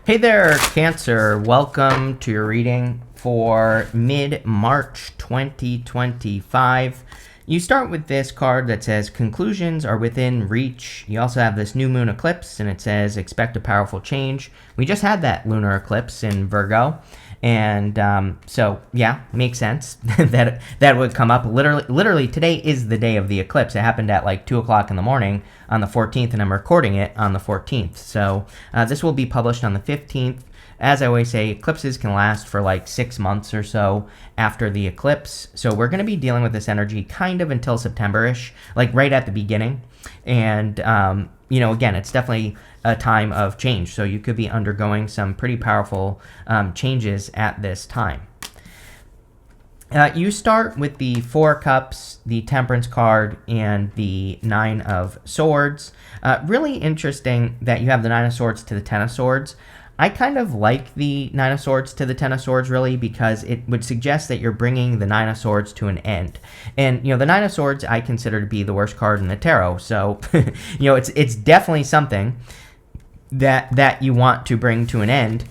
Hey there, Cancer. Welcome to your reading for mid-March 2025. You start with this card that says conclusions are within reach. You also have this new moon eclipse, and it says expect a powerful change. We just had that lunar eclipse in Virgo. And so, yeah, makes sense that would come up. Literally, today is the day of the eclipse. It happened at like 2 o'clock in the morning on the 14th, and I'm recording it on the 14th. So this will be published on the 15th. As I always say, eclipses can last for like 6 months or so after the eclipse. So we're going to be dealing with this energy kind of until September-ish, like right at the beginning. And, again, it's definitely a time of change. So you could be undergoing some pretty powerful changes at this time. You start with the Four of Cups, the Temperance card, and the Nine of Swords. Really interesting that you have the Nine of Swords to the Ten of Swords. I kind of like the Nine of Swords to the Ten of Swords, really, because it would suggest that you're bringing the Nine of Swords to an end. And, the Nine of Swords I consider to be the worst card in the tarot. So, it's definitely something that you want to bring to an end,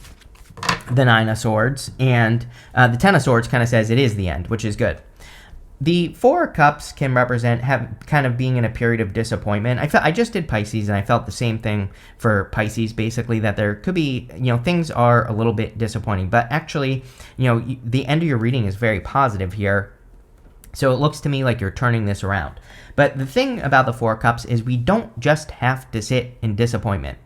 the Nine of Swords. And the Ten of Swords kind of says it is the end, which is good. The Four of Cups can represent kind of being in a period of disappointment. I just did Pisces, and I felt the same thing for Pisces, basically, that there could be, things are a little bit disappointing. But actually, the end of your reading is very positive here. So it looks to me like you're turning this around. But the thing about the Four of Cups is we don't just have to sit in disappointment.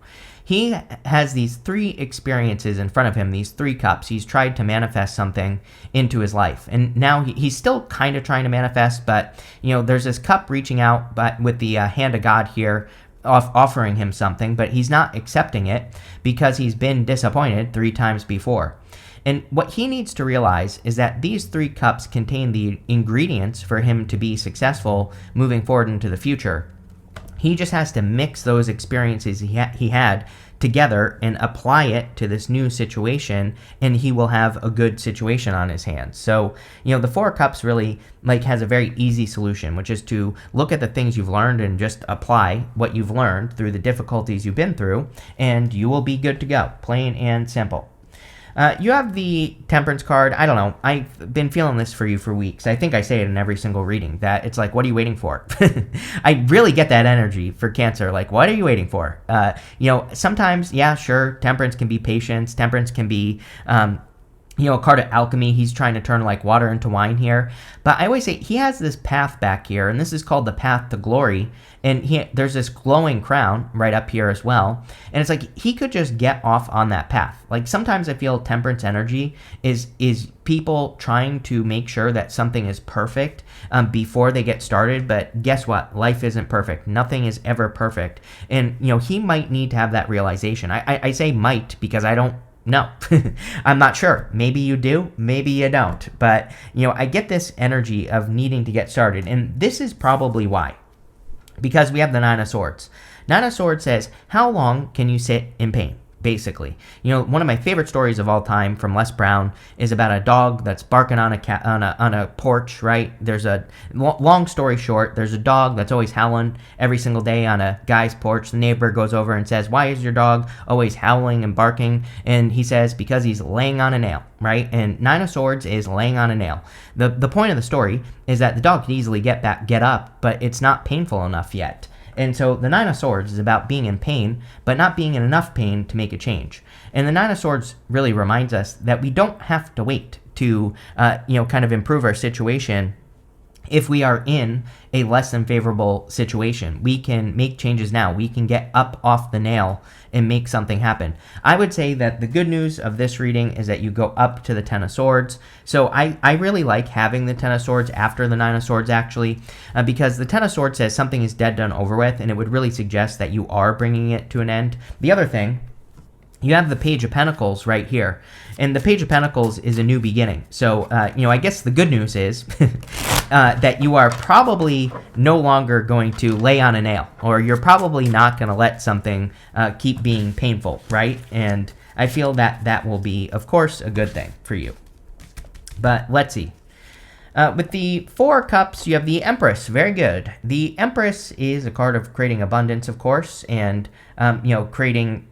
He has these three experiences in front of him, these three cups. He's tried to manifest something into his life. And now he's still kind of trying to manifest, but, there's this cup reaching out but with the hand of God here, offering him something, but he's not accepting it because he's been disappointed 3 times before. And what he needs to realize is that these 3 cups contain the ingredients for him to be successful moving forward into the future. He just has to mix those experiences he had together and apply it to this new situation, and he will have a good situation on his hands. So, the Four of Cups really has a very easy solution, which is to look at the things you've learned and just apply what you've learned through the difficulties you've been through, and you will be good to go. Plain and simple. You have the Temperance card. I don't know. I've been feeling this for you for weeks. I think I say it in every single reading, that it's like, what are you waiting for? I really get that energy for Cancer. Like, what are you waiting for? Sometimes, yeah, sure, Temperance can be patience. Temperance can be, a card of alchemy. He's trying to turn like water into wine here. But I always say he has this path back here, and this is called the path to glory. And there's this glowing crown right up here as well. And it's like he could just get off on that path. Like sometimes I feel Temperance energy is people trying to make sure that something is perfect before they get started. But guess what? Life isn't perfect. Nothing is ever perfect. And, he might need to have that realization. I say might because I don't know. I'm not sure. Maybe you do, maybe you don't. But, I get this energy of needing to get started. And this is probably why. Because we have the Nine of Swords. Nine of Swords says, how long can you sit in pain? Basically, one of my favorite stories of all time from Les Brown is about a dog that's barking on a porch. Right? There's a long story short. There's a dog that's always howling every single day on a guy's porch. The neighbor goes over and says, "Why is your dog always howling and barking?" And he says, "Because he's laying on a nail." Right? And Nine of Swords is laying on a nail. The point of the story is that the dog can easily get up, but it's not painful enough yet. And so the Nine of Swords is about being in pain, but not being in enough pain to make a change. And the Nine of Swords really reminds us that we don't have to wait to, kind of improve our situation. If we are in a less than favorable situation, we can make changes now. We can get up off the nail and make something happen. I would say that the good news of this reading is that you go up to the Ten of Swords. So I really like having the Ten of Swords after the Nine of Swords, actually, because the Ten of Swords says something is dead, done, over with, and it would really suggest that you are bringing it to an end. The other thing, you have the Page of Pentacles right here. And the Page of Pentacles is a new beginning. So, I guess the good news is that you are probably no longer going to lay on a nail. Or you're probably not going to let something keep being painful, right? And I feel that will be, of course, a good thing for you. But let's see. With the Four of Cups, you have the Empress. Very good. The Empress is a card of creating abundance, of course, and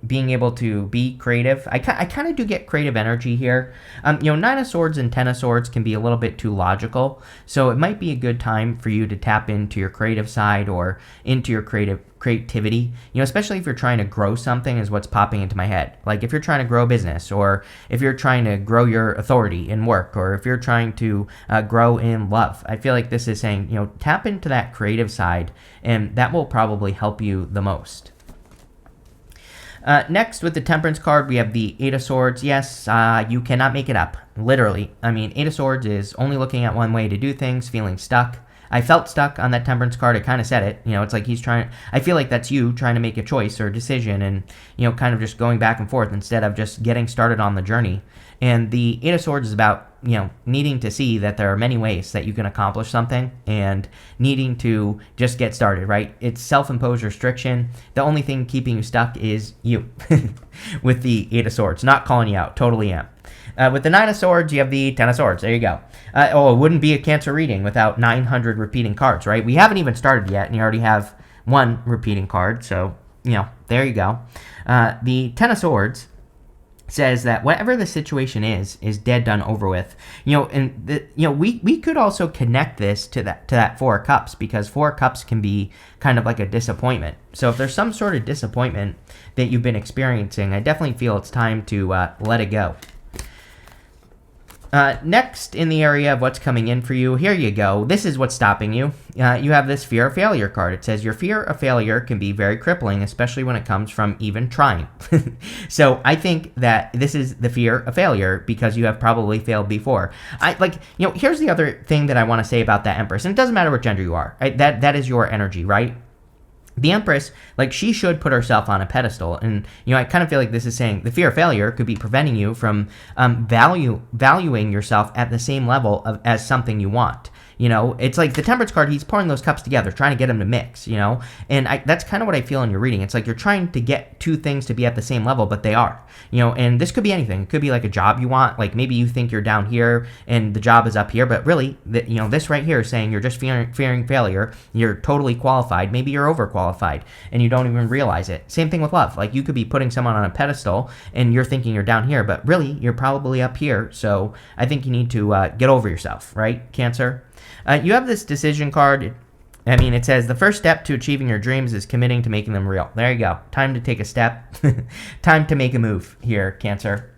being able to be creative. I kind of do get creative energy here. Nine of Swords and Ten of Swords can be a little bit too logical, so it might be a good time for you to tap into your creative side or into your creativity, especially if you're trying to grow something, is what's popping into my head. Like if you're trying to grow a business, or if you're trying to grow your authority in work, or if you're trying to grow in love. I feel like this is saying, tap into that creative side, and that will probably help you the most. Next, with the Temperance card, we have the Eight of Swords. Yes, you cannot make it up, literally. I mean, Eight of Swords is only looking at one way to do things, feeling stuck. I felt stuck on that Temperance card. I kind of said it. It's like he's trying. I feel like that's you trying to make a choice or a decision, and kind of just going back and forth instead of just getting started on the journey. And the Eight of Swords is about needing to see that there are many ways that you can accomplish something, and needing to just get started. Right? It's self-imposed restriction. The only thing keeping you stuck is you. With the Eight of Swords, not calling you out. Totally am. With the Nine of Swords, you have the Ten of Swords. There you go. It wouldn't be a Cancer reading without 900 repeating cards, right? We haven't even started yet, and you already have one repeating card. So, there you go. The Ten of Swords says that whatever the situation is dead, done, over with. We could also connect this to that Four of Cups, because Four of Cups can be kind of like a disappointment. So if there's some sort of disappointment that you've been experiencing, I definitely feel it's time to let it go. Next, in the area of what's coming in for you, here you go. This is what's stopping you. You have this Fear of Failure card. It says your fear of failure can be very crippling, especially when it comes from even trying. So I think that this is the fear of failure because you have probably failed before. Here's the other thing that I want to say about that Empress, and it doesn't matter what gender you are. Right? That is your energy, right? The Empress, she should put herself on a pedestal. And, I kind of feel like this is saying the fear of failure could be preventing you from valuing yourself at the same level as something you want. It's like the Temperance card, he's pouring those cups together, trying to get them to mix, and that's kind of what I feel in your reading. It's like you're trying to get two things to be at the same level, but they are, and this could be anything. It could be like a job you want, like maybe you think you're down here and the job is up here, but really, this right here is saying you're just fearing failure. You're totally qualified. Maybe you're overqualified and you don't even realize it. Same thing with love. Like you could be putting someone on a pedestal and you're thinking you're down here, but really you're probably up here. So I think you need to get over yourself, right, Cancer? You have this Decision card. It says the first step to achieving your dreams is committing to making them real. There you go. Time to take a step. Time to make a move here, Cancer.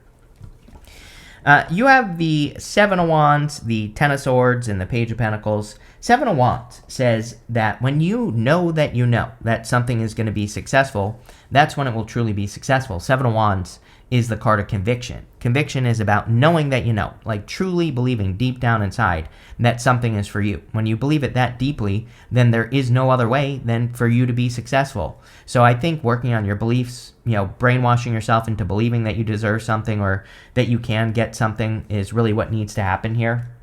You have the Seven of Wands, the Ten of Swords, and the Page of Pentacles. Seven of Wands says that when you know that something is going to be successful, that's when it will truly be successful. Seven of Wands is the card of conviction. Conviction is about knowing that like truly believing deep down inside that something is for you. When you believe it that deeply, then there is no other way than for you to be successful. So I think working on your beliefs, brainwashing yourself into believing that you deserve something or that you can get something is really what needs to happen here.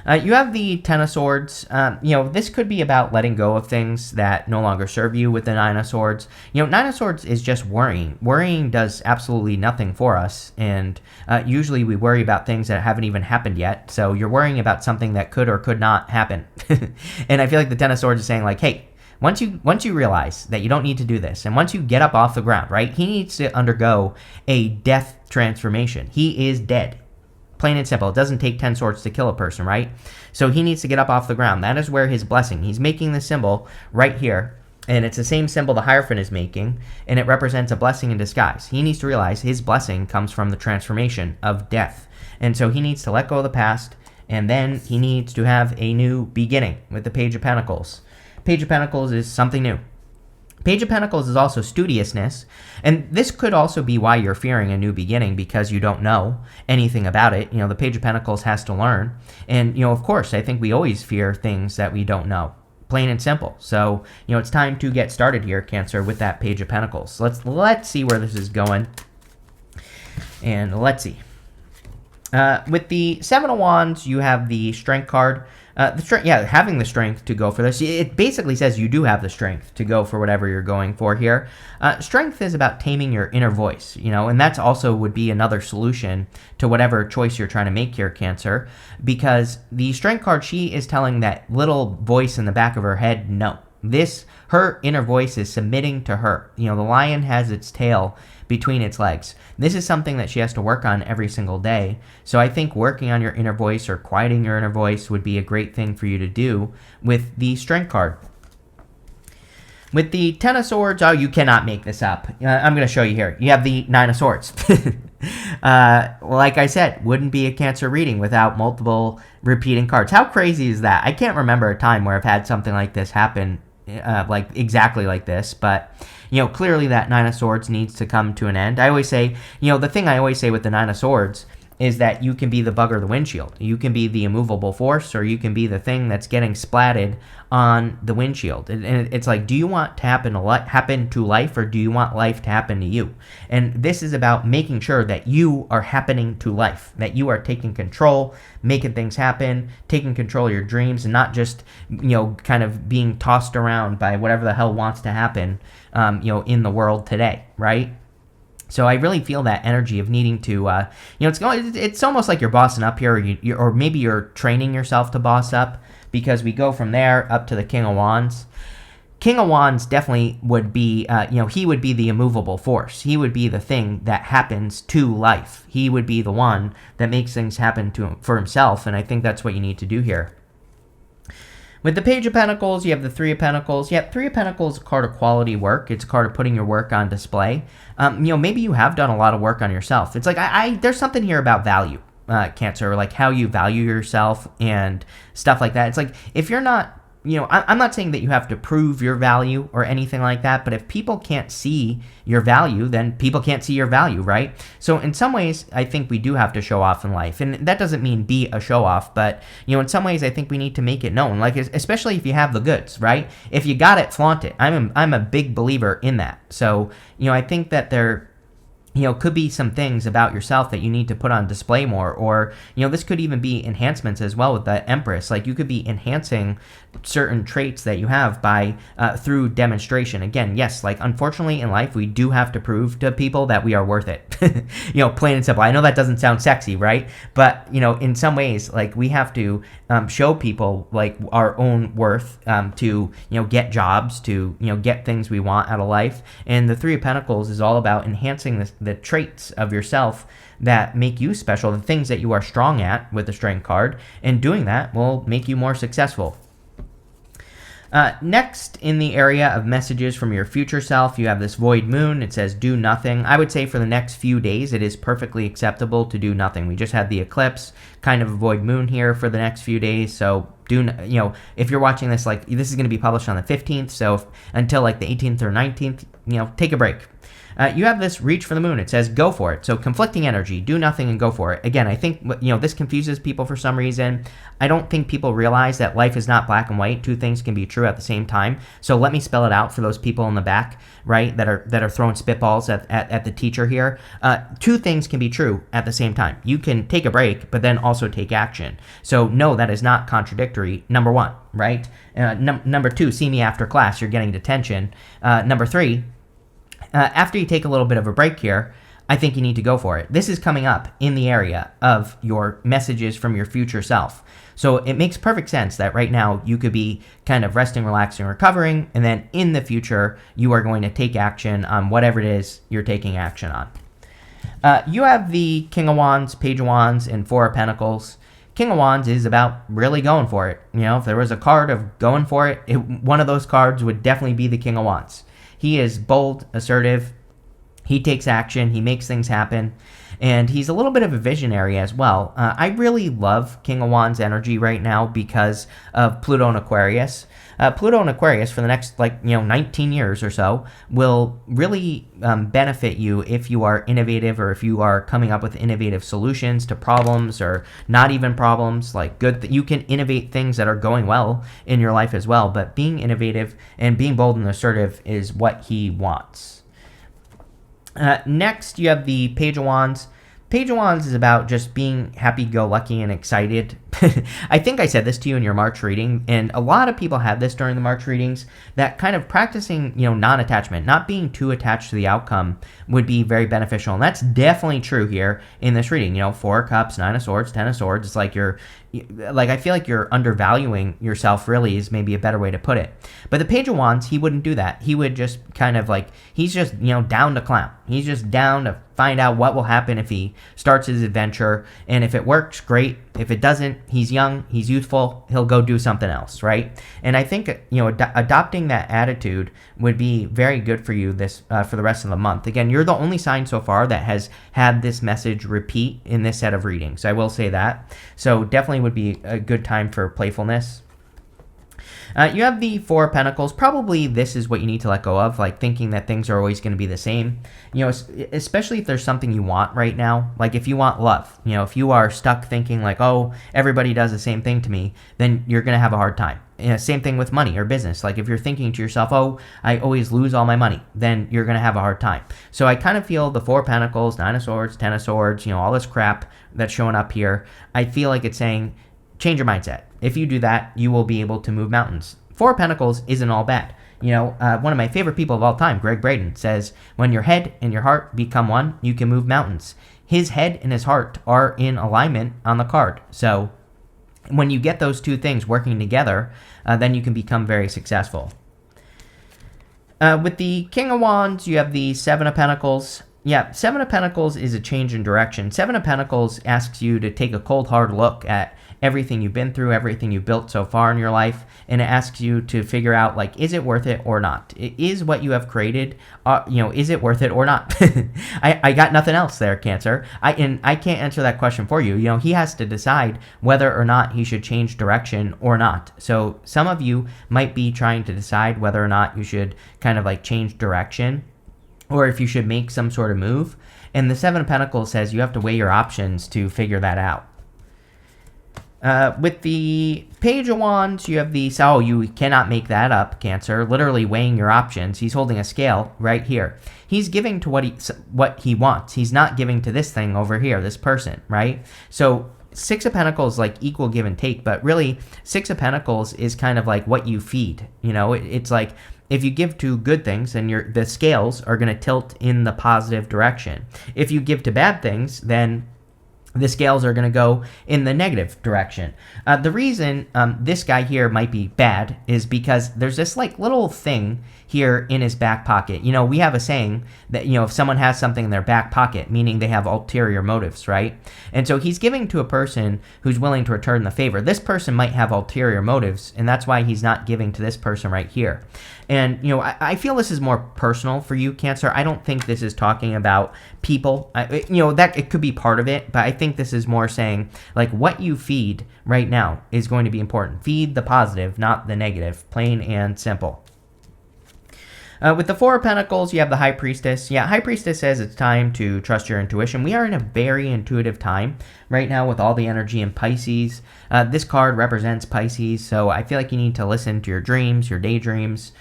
You have the Ten of Swords. This could be about letting go of things that no longer serve you with the Nine of Swords. Nine of Swords is just worrying. Worrying does absolutely nothing for us, and usually we worry about things that haven't even happened yet. So you're worrying about something that could or could not happen. And I feel like the Ten of Swords is saying like, hey, once you realize that you don't need to do this, and once you get up off the ground, right, he needs to undergo a death transformation. He is dead. Plain and simple. It doesn't take 10 swords to kill a person, right? So he needs to get up off the ground. That is where his blessing. He's making the symbol right here, and it's the same symbol the Hierophant is making, and it represents a blessing in disguise. He needs to realize his blessing comes from the transformation of death. And so he needs to let go of the past, and then he needs to have a new beginning with the Page of Pentacles. Page of Pentacles is something new. Page of Pentacles is also studiousness, and this could also be why you're fearing a new beginning, because you don't know anything about it. The Page of Pentacles has to learn, and of course, I think we always fear things that we don't know, plain and simple. So it's time to get started here, Cancer, with that Page of Pentacles. Let's see where this is going, and let's see. With the Seven of Wands, you have the Strength card. The strength, yeah, having the strength to go for this. It basically says you do have the strength to go for whatever you're going for here. Strength is about taming your inner voice, and that's also would be another solution to whatever choice you're trying to make here, Cancer, because the strength card, she is telling that little voice in the back of her head, no. Her inner voice is submitting to her. The lion has its tail between its legs. This is something that she has to work on every single day. So I think working on your inner voice or quieting your inner voice would be a great thing for you to do with the strength card. With the Ten of Swords, you cannot make this up. I'm going to show you here. You have the Nine of Swords. Like I said, wouldn't be a Cancer reading without multiple repeating cards. How crazy is that? I can't remember a time where I've had something like this happen, like exactly like this, but clearly that Nine of Swords needs to come to an end. I always say, the thing I always say with the Nine of Swords is that you can be the bug or the windshield. You can be the immovable force, or you can be the thing that's getting splatted on the windshield. And it's like, do you want to happen to life, or do you want life to happen to you? And this is about making sure that you are happening to life, that you are taking control, making things happen, taking control of your dreams, and not just, kind of being tossed around by whatever the hell wants to happen, in the world today, right? So I really feel that energy of needing to, it's almost like you're bossing up here, or maybe you're training yourself to boss up, because we go from there up to the King of Wands. King of Wands definitely would be, he would be the immovable force. He would be the thing that happens to life. He would be the one that makes things happen to him for himself, and I think that's what you need to do here. With the Page of Pentacles, you have the Three of Pentacles. Yeah, Three of Pentacles is a card of quality work. It's a card of putting your work on display. Maybe you have done a lot of work on yourself. It's like, there's something here about value, Cancer, like how you value yourself and stuff like that. It's like, if you're not, I'm not saying that you have to prove your value or anything like that, but if people can't see your value, then people can't see your value, right? So in some ways, I think we do have to show off in life. And that doesn't mean be a show off, but, in some ways, I think we need to make it known, like, especially if you have the goods, right? If you got it, flaunt it. I'm a big believer in that. So, I think that could be some things about yourself that you need to put on display more, or, this could even be enhancements as well with the Empress. Like, you could be enhancing certain traits that you have by, through demonstration. Again, yes, like, unfortunately in life, we do have to prove to people that we are worth it. Plain and simple. I know that doesn't sound sexy, right? But, in some ways, like, we have to, show people, like, our own worth, to, get jobs, to, get things we want out of life. And the Three of Pentacles is all about enhancing the traits of yourself that make you special, the things that you are strong at with the Strength card, and doing that will make you more successful. Next, in the area of messages from your future self, you have this Void Moon. It says do nothing. I would say for the next few days, it is perfectly acceptable to do nothing. We just had the eclipse, kind of a Void Moon here for the next few days. So if you're watching this, like, this is going to be published on the 15th. So until like the 18th or 19th, take a break. You have this Reach for the Moon. It says go for it. So conflicting energy, do nothing and go for it. Again, I think, this confuses people for some reason. I don't think people realize that life is not black and white. Two things can be true at the same time. So let me spell it out for those people in the back, right, that are throwing spitballs at the teacher here. Two things can be true at the same time. You can take a break, but then also take action. So no, that is not contradictory, number one, right? Number two, see me after class. You're getting detention. Number three, after you take a little bit of a break here, I think you need to go for it. This is coming up in the area of your messages from your future self. So it makes perfect sense that right now you could be kind of resting, relaxing, recovering, and then in the future you are going to take action on whatever it is you're taking action on. You have the King of Wands, Page of Wands, and Four of Pentacles. King of Wands is about really going for it. If there was a card of going for it, one of those cards would definitely be the King of Wands. He is bold, assertive, he takes action, he makes things happen, and he's a little bit of a visionary as well. I really love King of Wands energy right now because of Pluto and Aquarius. Pluto and Aquarius for the next 19 years or so will really benefit you if you are innovative, or if you are coming up with innovative solutions to problems, or not even problems, you can innovate things that are going well in your life as well. But being innovative and being bold and assertive is what he wants. Next, you have the Page of Wands. Page of Wands is about just being happy-go-lucky and excited I think I said this to you in your March reading, and a lot of people have this during the March readings, that kind of practicing, non-attachment, not being too attached to the outcome would be very beneficial. And that's definitely true here in this reading. 4 cups, 9 of swords, 10 of swords. It's like I feel like you're undervaluing yourself, really, is maybe a better way to put it. But the Page of Wands, he wouldn't do that. He would just kind of he's just, down to clown. He's just down to find out what will happen if he starts his adventure. And if it works, great. If it doesn't, he's young, he's youthful, he'll go do something else, right? And I think, adopting that attitude would be very good for you this for the rest of the month. Again, you're the only sign so far that has had this message repeat in this set of readings. I will say that. So definitely would be a good time for playfulness. You have the 4 of Pentacles. Probably this is what you need to let go of, thinking that things are always going to be the same. Especially if there's something you want right now. Like if you want love, if you are stuck thinking oh, everybody does the same thing to me, then you're going to have a hard time. Same thing with money or business. If you're thinking to yourself, oh, I always lose all my money, then you're going to have a hard time. So I kind of feel the 4 of Pentacles, 9 of Swords, 10 of Swords, all this crap that's showing up here, I feel like it's saying, change your mindset. If you do that, you will be able to move mountains. 4 of Pentacles isn't all bad. One of my favorite people of all time, Greg Braden, says, when your head and your heart become one, you can move mountains. His head and his heart are in alignment on the card. So when you get those two things working together, then you can become very successful. With the King of Wands, you have the 7 of Pentacles. Yeah, 7 of Pentacles is a change in direction. 7 of Pentacles asks you to take a cold, hard look at everything you've been through, everything you've built so far in your life, and it asks you to figure out, is it worth it or not? Is what you have created, is it worth it or not? I got nothing else there, Cancer. I can't answer that question for you. He has to decide whether or not he should change direction or not. So some of you might be trying to decide whether or not you should kind of change direction, or if you should make some sort of move. And the 7 of Pentacles says you have to weigh your options to figure that out. With the Page of Wands, you have the, you cannot make that up, Cancer, literally weighing your options. He's holding a scale right here. He's giving to what he wants. He's not giving to this thing over here, this person, right? So 6 of Pentacles equal give and take, but really 6 of Pentacles is kind of what you feed. It's if you give to good things, then the scales are going to tilt in the positive direction. If you give to bad things, then the scales are going to go in the negative direction. The reason this guy here might be bad is because there's this little thing here in his back pocket. We have a saying that, if someone has something in their back pocket, meaning they have ulterior motives, right? And so he's giving to a person who's willing to return the favor. This person might have ulterior motives, and that's why he's not giving to this person right here. And, I feel this is more personal for you, Cancer. I don't think this is talking about people. That it could be part of it, but I think this is more saying, what you feed right now is going to be important. Feed the positive, not the negative. Plain and simple. With the 4 of Pentacles, you have the High Priestess. Yeah, High Priestess says it's time to trust your intuition. We are in a very intuitive time right now with all the energy in Pisces. This card represents Pisces, so I feel like you need to listen to your dreams, your daydreams,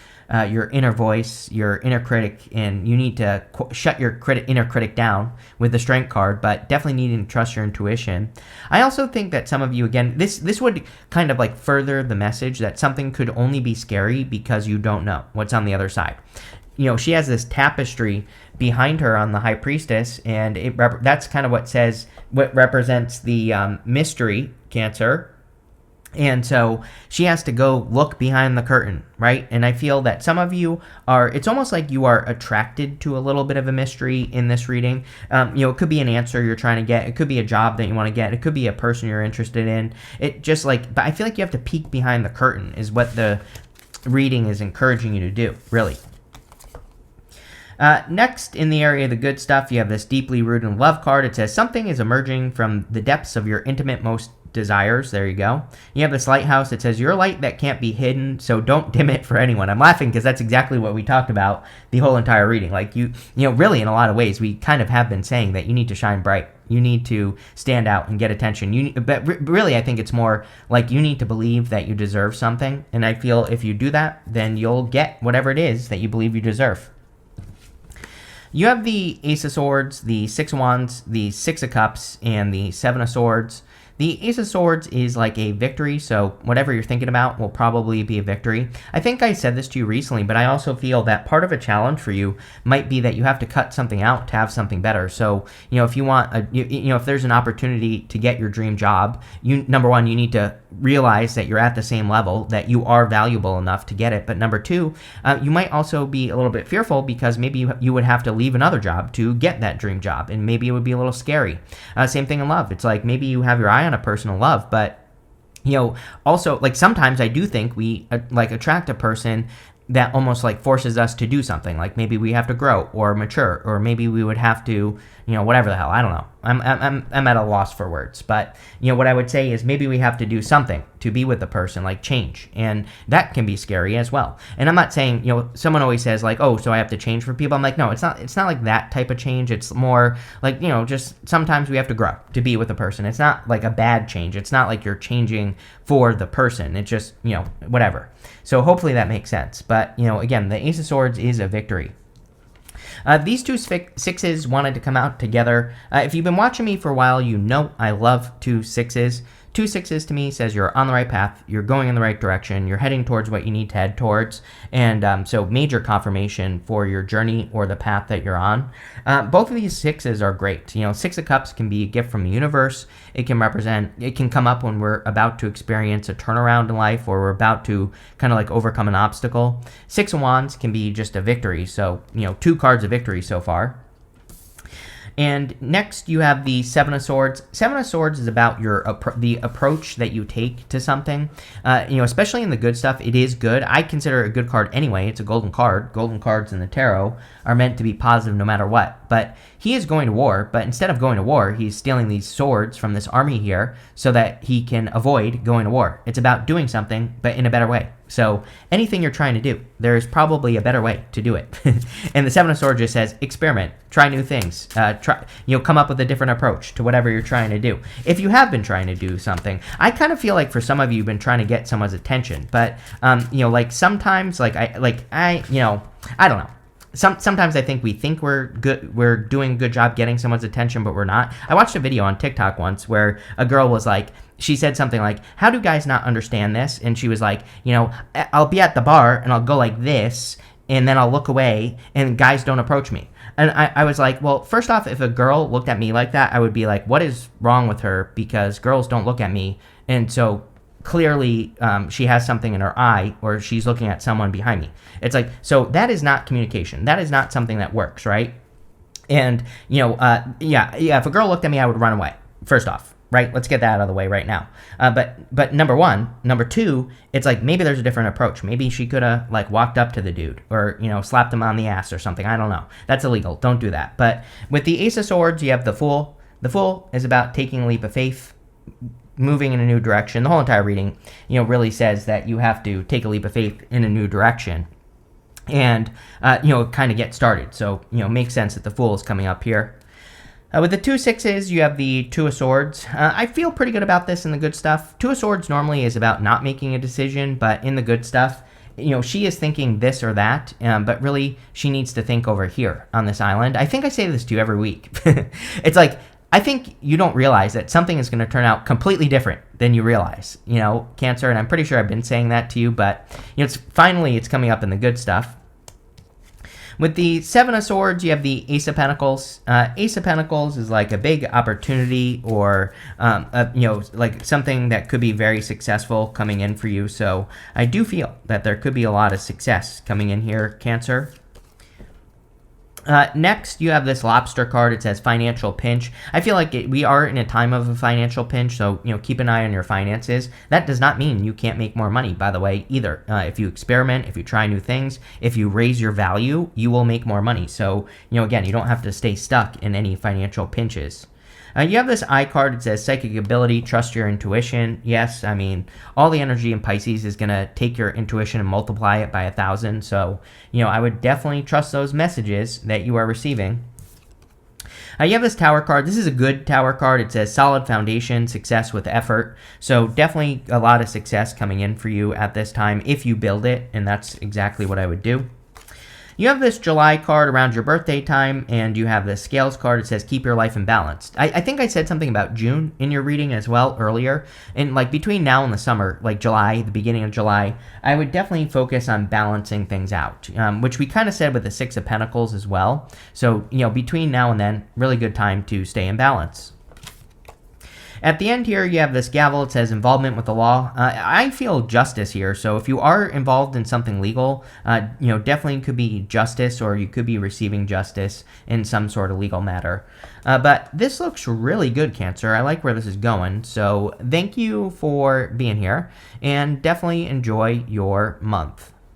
your inner voice, your inner critic, and you need to shut your inner critic down with the Strength card, but definitely needing to trust your intuition. I also think that some of you, again, this would kind of further the message that something could only be scary because you don't know what's on the other side. She has this tapestry behind her on the High Priestess, and that's kind of what represents the mystery, Cancer. And so she has to go look behind the curtain, right? And I feel that some of you it's almost like you are attracted to a little bit of a mystery in this reading. It could be an answer you're trying to get. It could be a job that you want to get. It could be a person you're interested in. But I feel like you have to peek behind the curtain is what the reading is encouraging you to do, really. Next, in the area of the good stuff, you have this deeply rooted in love card. It says, something is emerging from the depths of your intimate most desires. There you go. You have this lighthouse. It says, you're a light that can't be hidden, so don't dim it for anyone. I'm laughing because that's exactly what we talked about the whole entire reading. Really, in a lot of ways, we kind of have been saying that you need to shine bright. You need to stand out and get attention. But really, I think it's more you need to believe that you deserve something. And I feel if you do that, then you'll get whatever it is that you believe you deserve. You have the Ace of Swords, the 6 of Wands, the 6 of Cups, and the 7 of Swords. The Ace of Swords is like a victory, so whatever you're thinking about will probably be a victory. I think I said this to you recently, but I also feel that part of a challenge for you might be that you have to cut something out to have something better. So, if you want, if there's an opportunity to get your dream job, number one, you need to realize that you're at the same level, that you are valuable enough to get it. But number two, you might also be a little bit fearful because maybe you would have to leave another job to get that dream job, and maybe it would be a little scary. Same thing in love. It's like maybe you have your eye on a person in love, but also, like, sometimes I do think we attract a person that almost like forces us to do something. Like maybe we have to grow or mature, or maybe we would have to, whatever the hell. I don't know. I'm at a loss for words. But what I would say is maybe we have to do something to be with the person, like change, and that can be scary as well. And I'm not saying, someone always says like, oh, so I have to change for people. I'm like, no, it's not like that type of change. It's more like, just sometimes we have to grow to be with a person. It's not like a bad change. It's not like you're changing for the person. It's just, whatever. So hopefully that makes sense. But, again, the Ace of Swords is a victory. These two sixes wanted to come out together. If you've been watching me for a while, you know I love two sixes. Two sixes to me says you're on the right path, you're going in the right direction, you're heading towards what you need to head towards, and so major confirmation for your journey or the path that you're on. Both of these sixes are great. Six of Cups can be a gift from the universe. It can come up when we're about to experience a turnaround in life, or we're about to kind of like overcome an obstacle. Six of Wands can be just a victory. So, two cards of victory so far. And next you have the Seven of Swords. Seven of Swords is about the approach that you take to something. Especially in the good stuff, it is good. I consider it a good card anyway. It's a golden card. Golden cards in the tarot are meant to be positive no matter what. But he is going to war, but instead of going to war, he's stealing these swords from this army here so that he can avoid going to war. It's about doing something, but in a better way. So anything you're trying to do, there's probably a better way to do it. And the Seven of Swords just says, experiment, try new things, come up with a different approach to whatever you're trying to do. If you have been trying to do something, I kind of feel like for some of you, you've been trying to get someone's attention, but like sometimes, I don't know. Sometimes I think we think we're doing a good job getting someone's attention, but we're not. I watched a video on TikTok once where a girl was like, she said something like, how do guys not understand this? And she was like, I'll be at the bar and I'll go like this, and then I'll look away and guys don't approach me. And I was like, well, first off, if a girl looked at me like that, I would be like, what is wrong with her? Because girls don't look at me. And so clearly she has something in her eye, or she's looking at someone behind me. It's like, so that is not communication. That is not something that works, right? And, if a girl looked at me, I would run away, first off, right? Let's get that out of the way right now. But number one. Number two, it's like maybe there's a different approach. Maybe she could have walked up to the dude or, slapped him on the ass or something. I don't know. That's illegal. Don't do that. But with the Ace of Swords, you have the Fool. The Fool is about taking a leap of faith, moving in a new direction. The whole entire reading, really says that you have to take a leap of faith in a new direction and, kind of get started. So, makes sense that the Fool is coming up here. With the two sixes, you have the Two of Swords. I feel pretty good about this in the good stuff. Two of Swords normally is about not making a decision, but in the good stuff, she is thinking this or that, but really she needs to think over here on this island. I think I say this to you every week. It's like, I think you don't realize that something is going to turn out completely different than you realize, Cancer, and I'm pretty sure I've been saying that to you, but, it's coming up in the good stuff. With the Seven of Swords, you have the Ace of Pentacles. Ace of Pentacles is like a big opportunity, or, like something that could be very successful coming in for you. So I do feel that there could be a lot of success coming in here, Cancer. Next, you have this Lobster card. It says financial pinch. I feel like we are in a time of a financial pinch, so, keep an eye on your finances. That does not mean you can't make more money, by the way, either. If you experiment, if you try new things, if you raise your value, you will make more money. So, again, you don't have to stay stuck in any financial pinches. You have this Eye card. It says psychic ability, trust your intuition. Yes, I mean, all the energy in Pisces is going to take your intuition and multiply it by 1,000. So, I would definitely trust those messages that you are receiving. You have this Tower card. This is a good Tower card. It says solid foundation, success with effort. So definitely a lot of success coming in for you at this time if you build it, and that's exactly what I would do. You have this July card around your birthday time, and you have this scales card. It says keep your life in balance. I think I said something about June in your reading as well earlier. And like between now and the summer, like July, the beginning of July, I would definitely focus on balancing things out, which we kind of said with the Six of Pentacles as well. So, between now and then, really good time to stay in balance. At the end here, you have this gavel. It says involvement with the law. I feel justice here. So if you are involved in something legal, definitely could be justice, or you could be receiving justice in some sort of legal matter. But this looks really good, Cancer. I like where this is going. So thank you for being here, and definitely enjoy your month.